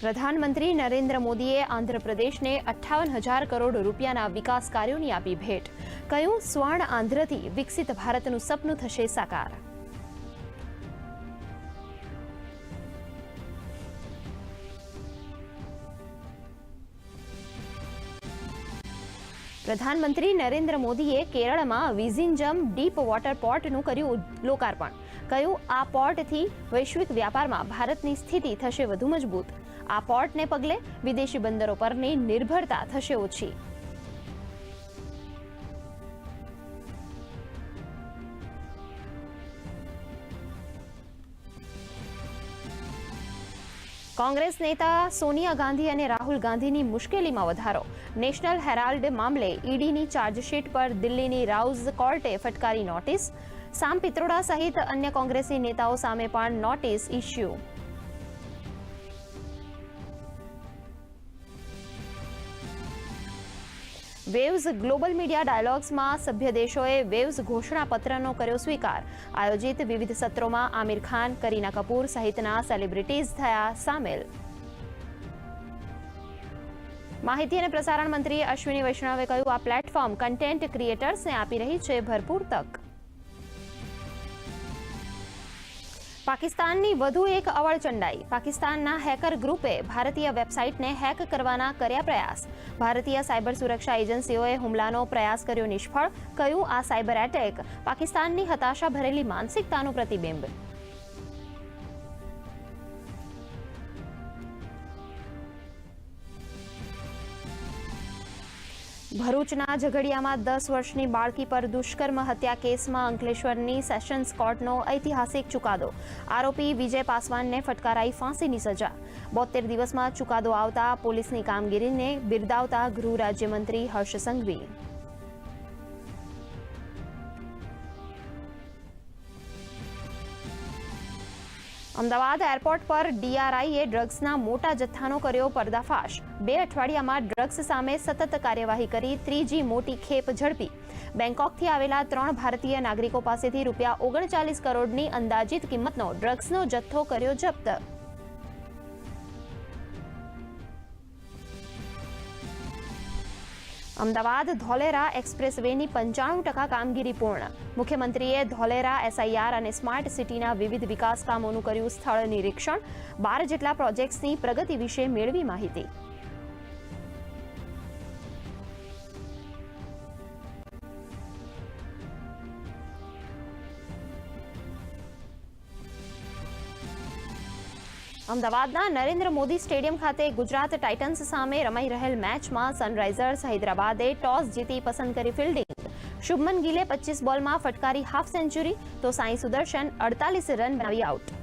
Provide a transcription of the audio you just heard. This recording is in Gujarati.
પ્રધાનમંત્રી નરેન્દ્ર મોદીએ આંધ્રપ્રદેશને 58,000 કરોડ રૂપિયાના વિકાસ કાર્યોની આપી ભેટ. કહ્યું, સ્વર્ણ આંધ્રથી વિકસિત ભારતનું સપનું થશે સાકાર. પ્રધાનમંત્રી નરેન્દ્ર મોદીએ કેરળમાં વિઝિંજમ ડીપ વોટર પોર્ટનું કર્યું લોકાર્પણ. કહ્યું, આ પોર્ટથી વૈશ્વિક વ્યાપારમાં ભારતની સ્થિતિ થશે વધુ મજબૂત. આ પોર્ટને પગલે વિદેશી બંદરો પરની નિર્ભરતા થશે ઓછી. કોંગ્રેસ નેતા સોનિયા ગાંધી અને રાહુલ ગાંધીની મુશ્કેલીમાં વધારો. નેશનલ હેરાલ્ડ મામલે ઈડીની ચાર્જશીટ પર દિલ્હીની રાઉઝ કોર્ટે ફટકારી નોટિસ. સામ પિત્રોડા સહિત અન્ય કોંગ્રેસી નેતાઓ સામે પણ નોટિસ ઇસ્યુ. વેવ્સ ગ્લોબલ મીડિયા ડાયલોગ્સમાં સભ્ય દેશોએ વેવ્સ ઘોષણાપત્રનો કર્યો સ્વીકાર. આયોજિત વિવિધ સત્રોમાં આમિર ખાન, કરીના કપૂર સહિતના સેલિબ્રિટીઝ થયા સામેલ. માહિતી અને પ્રસારણ મંત્રી અશ્વિની વૈષ્ણવે કહ્યું, આ પ્લેટફોર્મ કન્ટેન્ટ ક્રિએટર્સને આપી રહી છે ભરપૂર તક. પાકિસ્તાનની વધુ એક અવળચંડાઈ. પાકિસ્તાનના હેકર ગ્રુપે ભારતીય વેબસાઇટને હેક કરવાના કર્યા પ્રયાસ. ભારતીય સાયબર સુરક્ષા એજન્સીઓએ હુમલાનો પ્રયાસ કર્યો નિષ્ફળ. કહ્યું, આ સાયબર એટેક પાકિસ્તાનની હતાશા ભરેલી માનસિકતાનું પ્રતિબિંબ. ભરૂચના ઝઘડિયામાં 10 વર્ષની બાળકી પર દુષ્કર્મ હત્યા કેસમાં અંકલેશ્વરની સેશન્સ કોર્ટનો ઐતિહાસિક ચુકાદો. આરોપી વિજય પાસવાનને ફટકારાઈ ફાંસીની સજા. 72 દિવસમાં ચુકાદો આવતા પોલીસની કામગીરીને બિરદાવતા ગૃહ રાજ્યમંત્રી હર્ષ સંઘવી. અમદાવાદ એરપોર્ટ પર ડીઆરઆઈએ ડ્રગ્સના મોટા જથ્થાનો કર્યો પર્દાફાશ. 2 અઠવાડિયામાં ડ્રગ્સ સામે સતત કાર્યવાહી કરી ત્રીજી મોટી ખેપ ઝડપી. બેંકોકથી આવેલા 3 ભારતીય નાગરિકો પાસેથી ₹39 કરોડની અંદાજિત કિંમતનો ડ્રગ્સનો જથ્થો કર્યો જપ્ત. અમદાવાદ ધોલેરા એક્સપ્રેસ વેની 95% કામગીરી પૂર્ણ. મુખ્યમંત્રીએ ધોલેરા એસઆઈઆર અને સ્માર્ટ સિટીના વિવિધ વિકાસ કામોનું કર્યું સ્થળ નિરીક્ષણ. 12 જેટલા પ્રોજેક્ટ્સની પ્રગતિ વિશે મેળવી માહિતી. અમદાવાદના નરેન્દ્ર મોદી સ્ટેડિયમ ખાતે ગુજરાત ટાઇટન્સ સામે રમાઈ રહેલ મેચમાં સનરાઇઝર્સ હૈદરાબાદે ટોસ જીતી પસંદ કરી ફિલ્ડિંગ. શુભમન ગિલે 25 બોલમાં ફટકારી હાફ સેન્ચુરી, તો સાઈ સુદર્શન 48 રન બનાવી આઉટ.